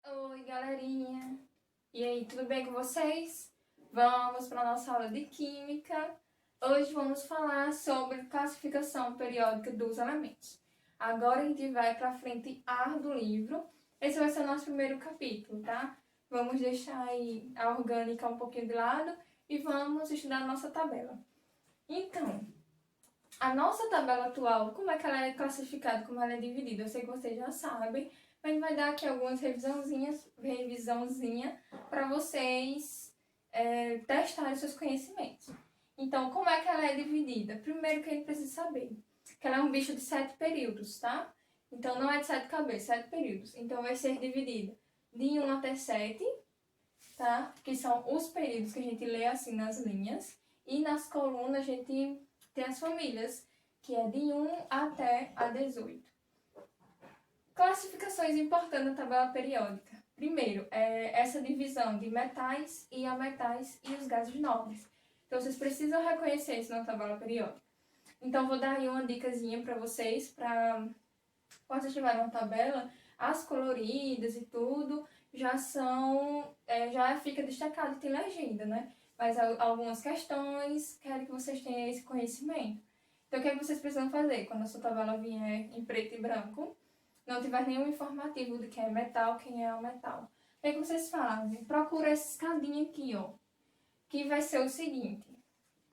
Oi, galerinha! E aí, tudo bem com vocês? Vamos para a nossa aula de Química. Hoje vamos falar sobre classificação periódica dos elementos. Agora a gente vai para a frente A do livro. Esse vai ser o nosso primeiro capítulo, tá? Vamos deixar aí a orgânica um pouquinho de lado e vamos estudar a nossa tabela. Então, a nossa tabela atual, como é que ela é classificada, como ela é dividida? Eu sei que vocês já sabem, mas vai dar aqui algumas revisãozinha para vocês testarem seus conhecimentos. Então, como é que ela é dividida? Primeiro que a gente precisa saber que ela é um bicho de 7 períodos, tá? Então, não é de 7 cabeças, 7 períodos. Então, vai ser dividida de 1 até 7, tá? Que são os períodos que a gente lê assim nas linhas. E nas colunas a gente tem as famílias, que é de 1 até a 18. Classificações importantes da tabela periódica. Primeiro, essa divisão de metais e ametais e os gases nobres. Então, vocês precisam reconhecer isso na tabela periódica. Então, vou dar aí uma dicasinha para vocês, para quando vocês tiverem uma tabela, as coloridas e tudo já são, já fica destacado, tem legenda, né? Mas algumas questões querem que vocês tenham esse conhecimento. Então, o que é que vocês precisam fazer quando a sua tabela vier em preto e branco? Não tiver nenhum informativo de quem é metal, quem é o metal. O que é que vocês fazem? Procura essa escadinha aqui, ó. Que vai ser o seguinte.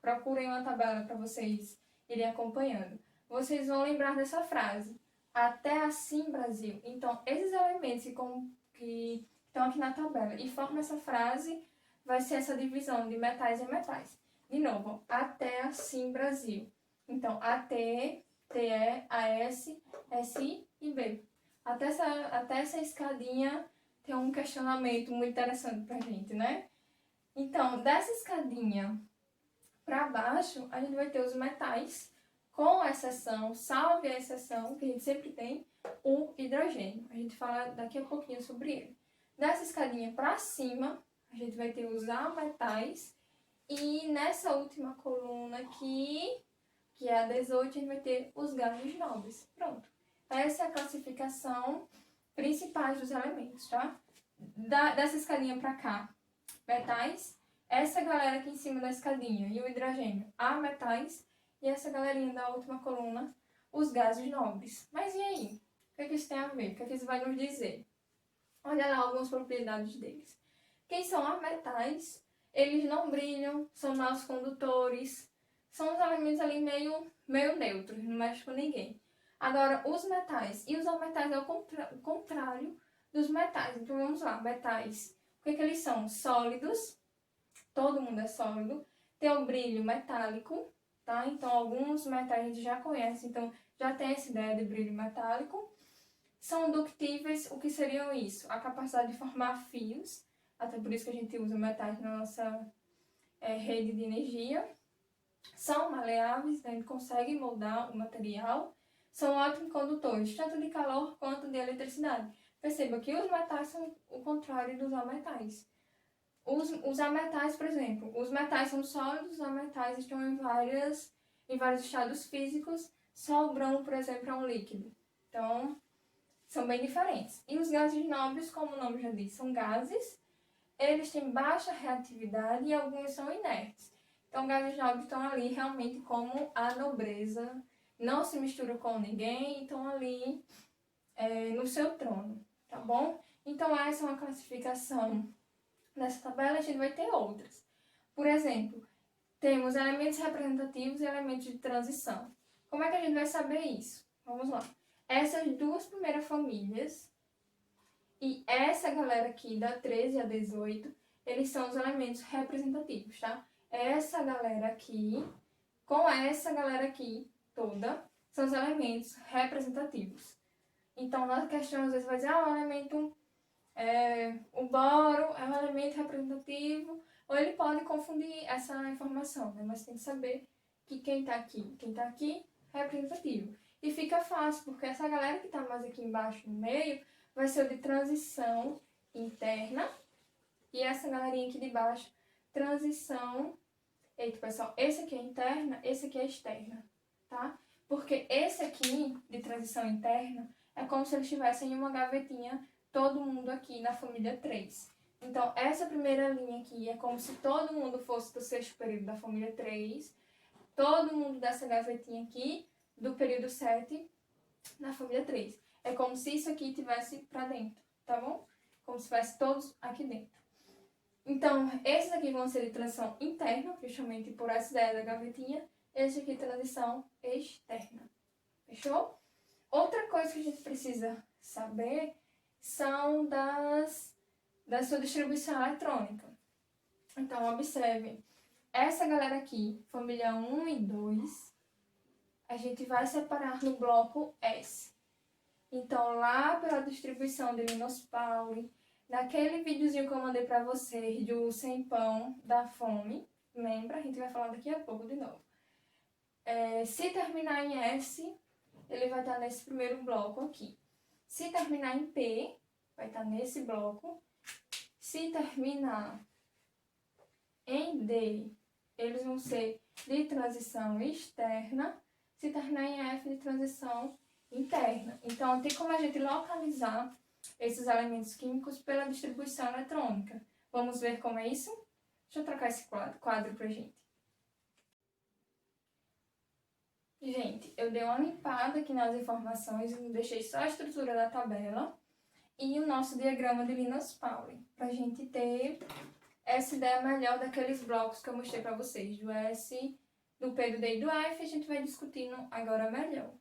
Procurem uma tabela para vocês irem acompanhando. Vocês vão lembrar dessa frase. Até assim, Brasil. Então, esses elementos que estão aqui na tabela e formam essa frase, vai ser essa divisão de metais e metais. De novo, até assim, Brasil. Então, até, TE, AS, SI e B. Até essa escadinha tem um questionamento muito interessante pra gente, né? Então, dessa escadinha para baixo, a gente vai ter os metais, com exceção, salve a exceção, que a gente sempre tem, o hidrogênio. A gente fala daqui a pouquinho sobre ele. Dessa escadinha para cima, a gente vai ter os ametais. E nessa última coluna aqui, que é a 18, a gente vai ter os gases nobres. Pronto. Essa é a classificação principais dos elementos, tá? Dessa escadinha para cá, metais. Essa galera aqui em cima da escadinha e o hidrogênio, ametais. E essa galerinha da última coluna, os gases nobres. Mas e aí? O que é que isso tem a ver? O que é que isso vai nos dizer? Olha lá algumas propriedades deles. Quem são ametais? Eles não brilham, são maus condutores, são os elementos ali meio neutros, não mexe com ninguém. Agora, os metais. E os ametais é o contrário dos metais. Então, vamos lá. Metais. O que eles são? Sólidos. Todo mundo é sólido. Tem um brilho metálico, tá? Então, alguns metais a gente já conhece. Então, já tem essa ideia de brilho metálico. São ductíveis. O que seriam isso? A capacidade de formar fios. Até por isso que a gente usa metais na nossa rede de energia. São maleáveis, né? A gente consegue moldar o material. São ótimos condutores, tanto de calor quanto de eletricidade. Perceba que os metais são o contrário dos ametais. Os ametais, por exemplo, os metais são sólidos, os ametais estão em vários estados físicos. Só o bromo, por exemplo, é um líquido. Então, são bem diferentes. E os gases nobres, como o nome já diz, são gases. Eles têm baixa reatividade e alguns são inertes. Então, gases nobres estão ali realmente como a nobreza, não se misturam com ninguém, estão ali no seu trono, tá bom? Então, essa é uma classificação. Nessa tabela, a gente vai ter outras. Por exemplo, temos elementos representativos e elementos de transição. Como é que a gente vai saber isso? Vamos lá. Essas duas primeiras famílias e essa galera aqui, da 13 a 18, eles são os elementos representativos, tá? Essa galera aqui, com essa galera aqui toda, são os elementos representativos. Então, na questão, às vezes, vai dizer, o elemento, o boro é um elemento representativo, ou ele pode confundir essa informação, né? Mas tem que saber que quem tá aqui, é representativo. E fica fácil, porque essa galera que tá mais aqui embaixo, no meio, vai ser o de transição interna. E essa galerinha aqui de baixo, transição... Eita, pessoal, esse aqui é interna, esse aqui é externa, tá? Porque esse aqui, de transição interna, é como se eles estivessem em uma gavetinha todo mundo aqui na família 3. Então, essa primeira linha aqui é como se todo mundo fosse do sexto período da família 3, todo mundo dessa gavetinha aqui do período 7 na família 3. É como se isso aqui tivesse pra dentro, tá bom? Como se tivesse todos aqui dentro. Então, esses aqui vão ser de transição interna, justamente por essa ideia da gavetinha. Esse aqui, transição externa. Fechou? Outra coisa que a gente precisa saber são da sua distribuição eletrônica. Então, observe. Essa galera aqui, família 1 e 2, a gente vai separar no bloco S. Então, lá pela distribuição de Linus Pauling, naquele videozinho que eu mandei pra vocês do Sem Pão da Fome, lembra? A gente vai falar daqui a pouco de novo. Se terminar em S, ele vai estar nesse primeiro bloco aqui. Se terminar em P, vai estar nesse bloco. Se terminar em D, eles vão ser de transição externa. Se terminar em F, de transição interna. Então, tem como a gente localizar esses elementos químicos pela distribuição eletrônica. Vamos ver como é isso? Deixa eu trocar esse quadro pra gente. Gente, eu dei uma limpada aqui nas informações e deixei só a estrutura da tabela e o nosso diagrama de Linus Pauling, pra gente ter essa ideia melhor daqueles blocos que eu mostrei pra vocês, do S, do P, do D e do F, a gente vai discutindo agora melhor.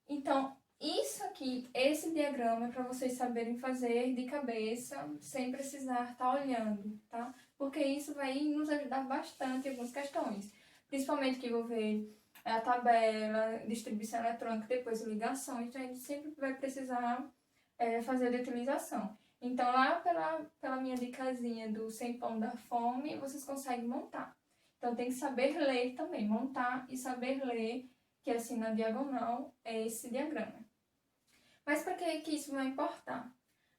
Então, isso aqui, esse diagrama é para vocês saberem fazer de cabeça, sem precisar estar olhando, tá? Porque isso vai nos ajudar bastante em algumas questões. Principalmente que envolver a tabela, distribuição eletrônica, depois ligações, então a gente sempre vai precisar fazer de utilização. Então, lá pela minha dicasinha do Sem Pão da Fome, vocês conseguem montar. Então, tem que saber ler também, montar e saber ler, que assim na diagonal é esse diagrama. Mas para que isso vai importar?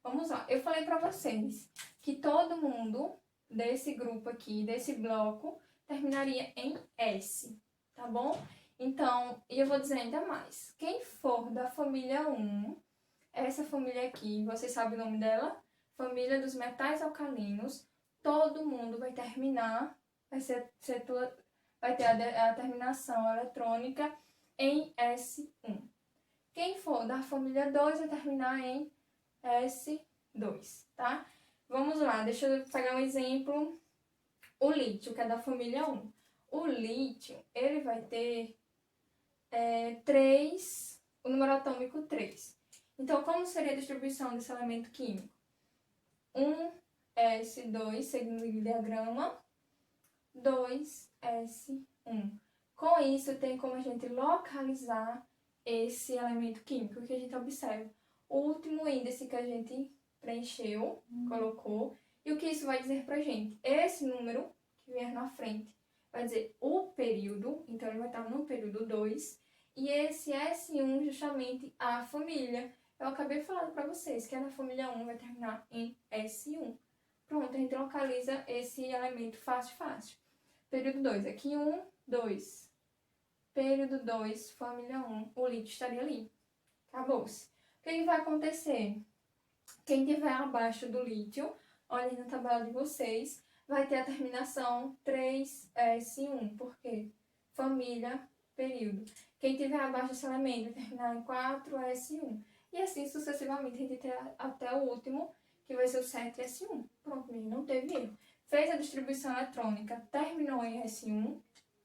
Vamos lá, eu falei para vocês que todo mundo desse grupo aqui, desse bloco, terminaria em S, tá bom? Então, e eu vou dizer ainda mais, quem for da família 1, essa família aqui, vocês sabem o nome dela? Família dos metais alcalinos, todo mundo vai terminar, vai ter a terminação eletrônica em S1. Quem for da família 2 vai terminar em S2, tá? Vamos lá, deixa eu pegar um exemplo. O lítio, que é da família 1. O lítio, ele vai ter 3, o número atômico 3. Então, como seria a distribuição desse elemento químico? 1S2, segundo o diagrama, 2S1. Com isso, tem como a gente localizar esse elemento químico que a gente observa. O último índice que a gente preencheu, colocou, e o que isso vai dizer pra gente? Esse número que vier na frente vai dizer o período, então ele vai estar no período 2, e esse S1 justamente a família. Eu acabei falando pra vocês que a família 1 vai terminar em S1. Pronto, a gente localiza esse elemento fácil. Período 2, aqui 1, 2. Período 2, família 1, o lítio estaria ali. Acabou-se. O que vai acontecer? Quem estiver abaixo do lítio, olhem na tabela de vocês, vai ter a terminação 3S1. Por quê? Família, período. Quem estiver abaixo desse elemento vai terminar em 4S1. E assim sucessivamente, a gente tem até o último, que vai ser o 7S1. Pronto, não teve erro. Fez a distribuição eletrônica, terminou em S1.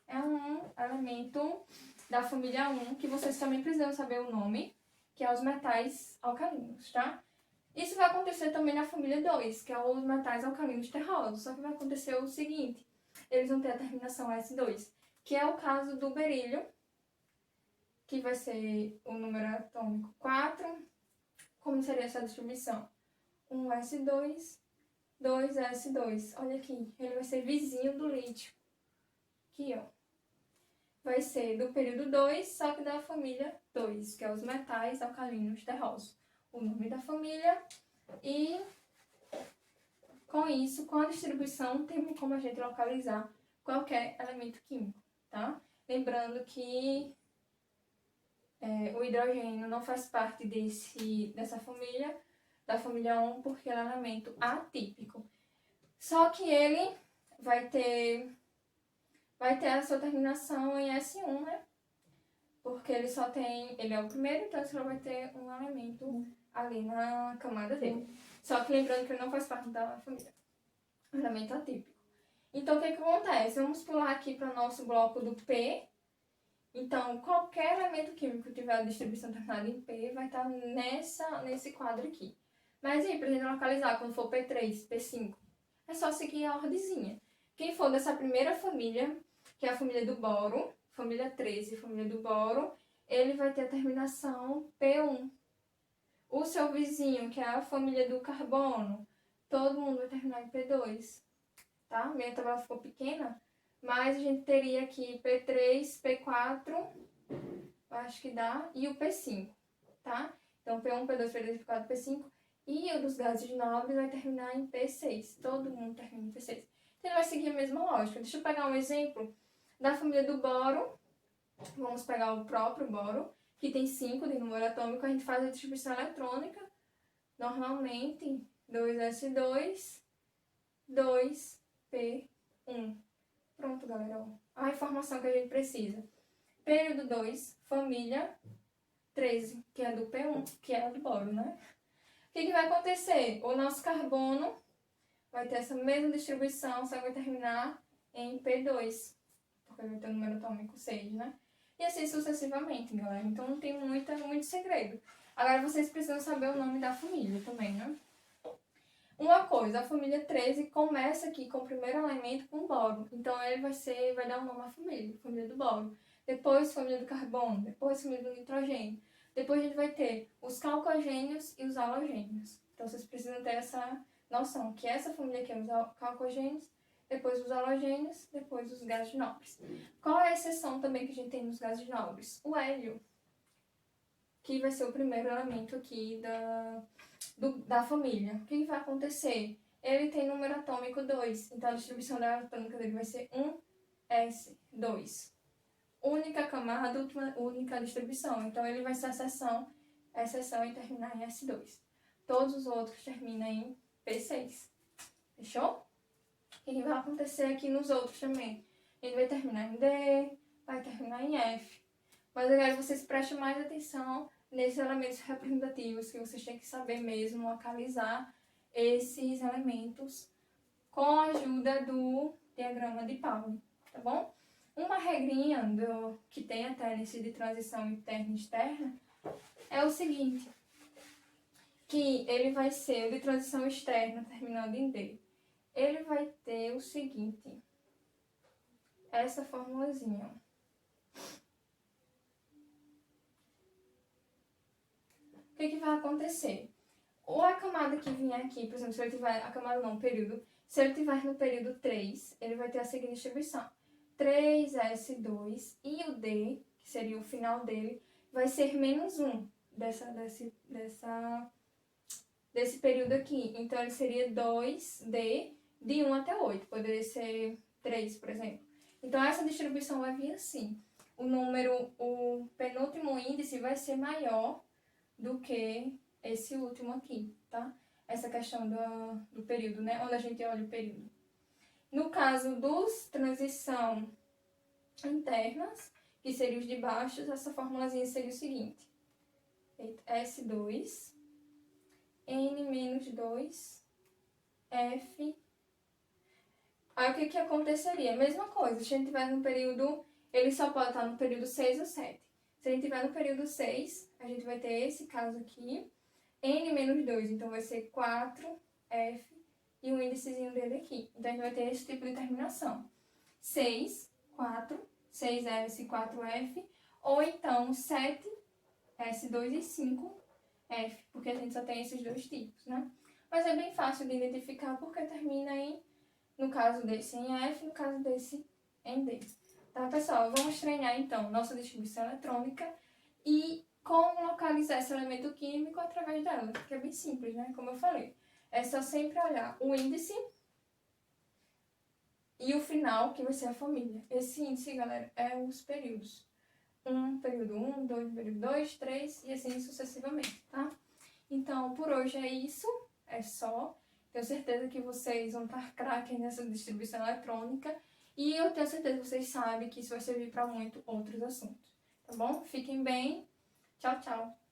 É um elemento da família 1, que vocês também precisam saber o nome, que é os metais alcalinos, tá? Isso vai acontecer também na família 2, que é os metais alcalinos terrosos. Só que vai acontecer o seguinte, eles vão ter a terminação S2, que é o caso do berílio, que vai ser o número atômico 4. Como seria essa distribuição? 1S2, 2S2. Olha aqui, ele vai ser vizinho do lítio. Aqui, ó. Vai ser do período 2, só que da família 2, que é os metais alcalinos terrosos. O nome da família e com isso, com a distribuição, tem como a gente localizar qualquer elemento químico, tá? Lembrando que o hidrogênio não faz parte dessa família, da família 1 porque ele é um elemento atípico. Só que ele vai ter a sua terminação em S1, né? Porque ele só tem... Ele é o primeiro, então ele só vai ter um elemento ali na camada dele. Só que lembrando que ele não faz parte da família. Elemento atípico. Então, o que acontece? Vamos pular aqui para o nosso bloco do P. Então, qualquer elemento químico que tiver a distribuição terminada em P vai estar nesse quadro aqui. Mas aí, para a gente localizar, quando for P3, P5, é só seguir a ordezinha. Quem for dessa primeira família, que é a família do boro, família 13, família do boro, ele vai ter a terminação P1. O seu vizinho, que é a família do carbono, todo mundo vai terminar em P2, tá? Minha tabela ficou pequena, mas a gente teria aqui P3, P4, acho que dá, e o P5, tá? Então, P1, P2, P3, P4, P5, e o dos gases nobres vai terminar em P6. Todo mundo termina em P6. Então, ele vai seguir a mesma lógica. Deixa eu pegar um exemplo da família do boro. Vamos pegar o próprio boro, que tem 5 de número atômico. A gente faz a distribuição eletrônica, normalmente 2s2, 2p1. Pronto, galera. A informação que a gente precisa. Período 2, família 13, que é do P1, que é do boro, né? O que vai acontecer? O nosso carbono vai ter essa mesma distribuição, só que vai terminar em P2, porque vai ter o número atômico 6, né? E assim sucessivamente, galera. Então não tem muito segredo. Agora vocês precisam saber o nome da família também, né? Uma coisa, a família 13 começa aqui com o primeiro elemento com boro. Então ele vai dar o nome à família, família do boro. Depois família do carbono, depois família do nitrogênio. Depois a gente vai ter os calcogênios e os halogênios. Então vocês precisam ter essa noção, que essa família aqui é os calcogênios, depois os halogênios, depois os gases nobres. Qual é a exceção também que a gente tem nos gases nobres? O hélio, que vai ser o primeiro elemento aqui da família. O que vai acontecer? Ele tem número atômico 2, então a distribuição da atômica dele vai ser 1s2. Única camada, única distribuição. Então ele vai ser a exceção e terminar em S2. Todos os outros terminam em P6. Fechou? O que vai acontecer aqui nos outros também? Ele vai terminar em D, vai terminar em F. Mas eu quero que vocês prestem mais atenção nesses elementos representativos, que vocês têm que saber mesmo localizar esses elementos com a ajuda do diagrama de Pauli, tá bom? Uma regrinha que tem até nesse de transição interna e externa é o seguinte, que ele vai ser o de transição externa, terminando em D. Ele vai ter o seguinte, essa formulazinha. O que vai acontecer? Ou a camada que vier aqui, por exemplo, se ele tiver, a camada não, o período, se ele tiver no período 3, ele vai ter a seguinte distribuição. 3s2 e o D, que seria o final dele, vai ser menos 1 desse período aqui. Então, ele seria 2D de 1 até 8. Poderia ser 3, por exemplo. Então, essa distribuição vai vir assim. O penúltimo índice vai ser maior do que esse último aqui, tá? Essa questão do período, né? Onde a gente olha o período. No caso dos transição internas, que seriam os de baixo, essa formulazinha seria o seguinte. S2, N-2, F. Aí o que aconteceria? Mesma coisa, se a gente tiver no período, ele só pode estar no período 6 ou 7. Se a gente tiver no período 6, a gente vai ter esse caso aqui, N-2, então vai ser 4F e o índicezinho dele aqui. Então a gente vai ter esse tipo de terminação. 6, 4, 6S, 4F, ou então 7, S2 e 5F, porque a gente só tem esses dois tipos, né? Mas é bem fácil de identificar porque termina em, no caso desse em F, no caso desse em D. Tá, pessoal? Vamos treinar então nossa distribuição eletrônica e como localizar esse elemento químico através dela, que é bem simples, né? Como eu falei. É só sempre olhar o índice e o final, que vai ser a família. Esse índice, galera, é os períodos. Período 1, 2, período 2, 3 e assim sucessivamente, tá? Então, por hoje é isso, é só. Tenho certeza que vocês vão estar craque nessa distribuição eletrônica e eu tenho certeza que vocês sabem que isso vai servir para muito outros assuntos, tá bom? Fiquem bem. Tchau, tchau.